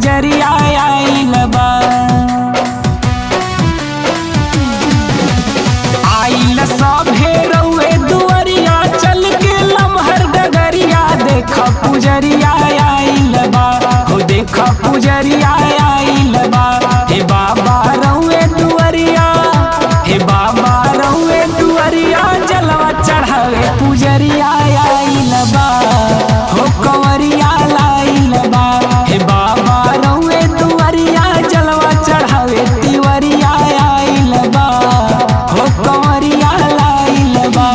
पुजरिया आइल बा। आइल सभे रउए दुअरिया चल के लमहर डगरिया देख पुजरिया आइल बा। हो देख पुजरिया आइल बा। हे बाबा रउए दुअरिया, हे बाबा रउए दुअरिया जलवा चढ़ावे पुजरिया आइल बा। हो कंवरिया लाइल बा। हे बाबा रउए दुअरिया जलवा चढ़ावे तिवरिया आइल बा। हो कंवरिया लाइल बा।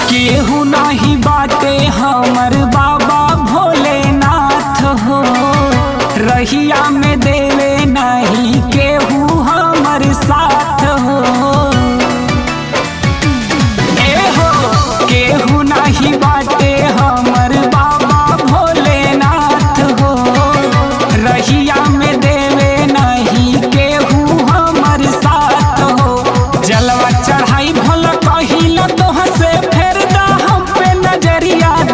केहू नहीं बाटे हमर बाबा भोलेनाथ हो। रहिया में देवे नहीं केहू हमर साथ हो। ए हो केहू नहीं बाटे हमर बाबा भोलेनाथ हो। रहिया में देवे नहीं केहू हमर साथ हो। जलवा चढ़ाई भोला कहिला तोह से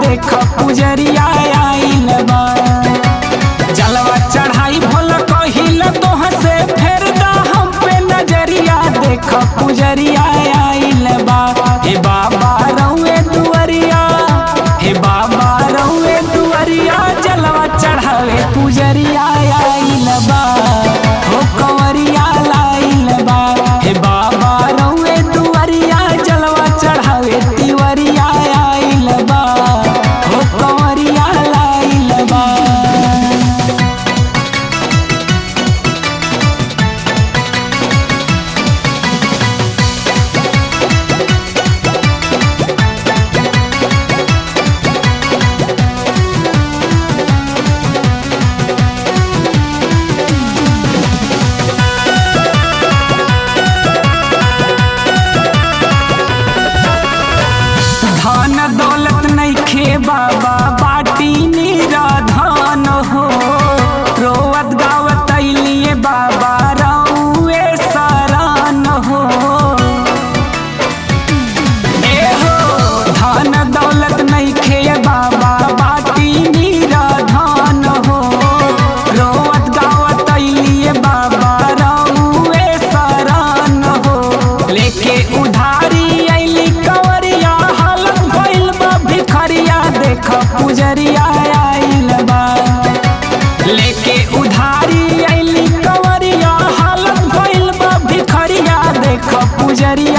देख पुजरिया आइल बा। जलवा चढ़ाई भोला कहिला तोह से फेर दा हम पे नजरिया देख पुजरिया आइल बा। हे बाबा रउए दुअरिया, हे बाबा रउए दुअरिया जलवा चढ़ावे पुजरिया आइल बा। हो कंवरिया लाइल बा। हे बाबा रउए दुअरिया जलवा चढ़ावे तिवरिया आइल बा। कंवरिया लाइल बा। धन दौलत नइखे बाबा बाटी निराधन हो। रोवत गावत अइलिए बाबा रउए शरण हो। ए हो धन दौलत नइखे बाबा बाटी निराधन हो। रोवत गावत अइलिए बाबा रउए शरण हो। लेके उधारी अइली कंवरिया हालत भइल बा भिखरिया देख पुजरिया आइल बा। लेके उधारी अइली कंवरिया हालत भइल बा भिखरिया देख पुजरिया